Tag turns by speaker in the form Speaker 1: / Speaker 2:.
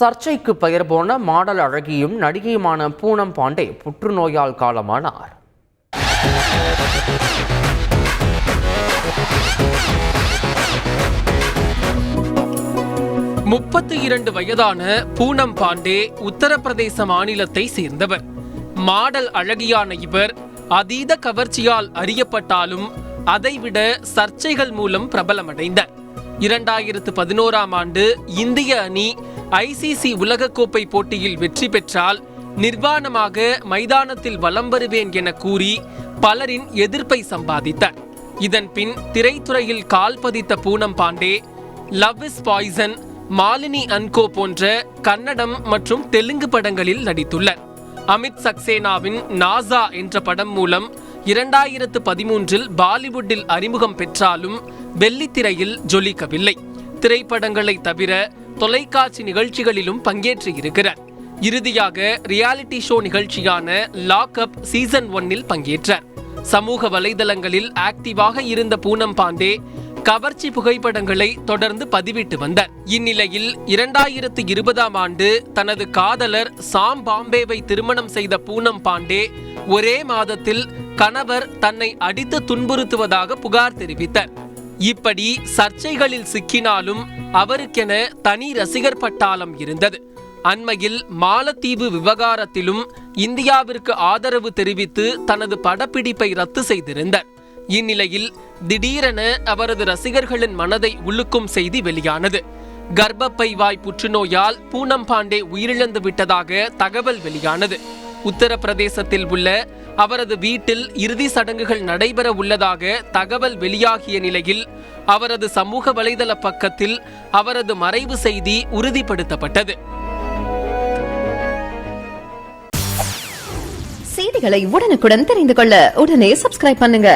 Speaker 1: சர்ச்சைக்கு பெயர் போன மாடல் அழகியும் நடிகையுமான பூனம் பாண்டே புற்றுநோயால் காலமானார்.
Speaker 2: வயதான பூனம் பாண்டே உத்தரப்பிரதேச மாநிலத்தை சேர்ந்தவர். மாடல் அழகியான இவர் அதீத கவர்ச்சியால் அறியப்பட்டாலும் அதைவிட சர்ச்சைகள் மூலம் பிரபலமடைந்தார். 2011ஆம் ஆண்டு இந்திய அணி ICC உலகக்கோப்பை போட்டியில் வெற்றி பெற்றால் நிர்வாணமாக மைதானத்தில் வலம் வருவேன் என கூறி பலரின் எதிர்ப்பை சம்பாதித்தார். இதன் பின் திரைத்துறையில் கால் பதித்த Poonam Pandey love is poison, Malini and co போன்ற கன்னடம் மற்றும் தெலுங்கு படங்களில் நடித்துள்ளார். அமித் சக்சேனாவின் நாசா என்ற படம் மூலம் 2013இல் பாலிவுட்டில் அறிமுகம் பெற்றாலும் வெள்ளித்திரையில் ஜொலிக்கவில்லை. திரைப்படங்களை தவிர தொலைக்காட்சி நிகழ்ச்சிகளிலும் பங்கேற்றிருக்கிறார். இறுதியாக ரியாலிட்டி ஷோ நிகழ்ச்சியான லாக் அப் சீசன் 1இல் பங்கேற்றார். சமூக வலைதளங்களில் ஆக்டிவாக இருந்த பூனம் பாண்டே கவர்ச்சி புகைப்படங்களை தொடர்ந்து பதிவிட்டு வந்தார். இந்நிலையில் 2020ஆம் ஆண்டு தனது காதலர் சாம் பாம்பேவை திருமணம் செய்த பூனம் பாண்டே ஒரே மாதத்தில் கணவர் தன்னை அடித்து துன்புறுத்துவதாக புகார் தெரிவித்தார். இப்படி சர்ச்சைகளில் சிக்கினாலும் அவருக்கென தனி ரசிகர் பட்டாளம் இருந்தது. அண்மையில் மாலத்தீவு விவகாரத்திலும் இந்தியாவிற்கு ஆதரவு தெரிவித்து தனது படப்பிடிப்பை ரத்து செய்திருந்தார். இந்நிலையில் திடீரென அவரது ரசிகர்களின் மனதை உலுக்கும் செய்தி வெளியானது. கர்ப்பப்பை வாய் புற்றுநோயால் பூனம் பாண்டே உயிரிழந்து விட்டதாக தகவல் வெளியானது. உத்தரப்பிரதேசத்தில் உள்ள அவரது வீட்டில் இறுதி சடங்குகள் நடைபெற உள்ளதாக தகவல் வெளியாகிய நிலையில் அவரது சமூக வலைதள பக்கத்தில் அவரது மறைவு செய்தி உறுதிப்படுத்தப்பட்டது.
Speaker 3: செய்திகளை உடனுக்குடன் தெரிந்து கொள்ள உடனே சப்ஸ்கிரைப் பண்ணுங்க.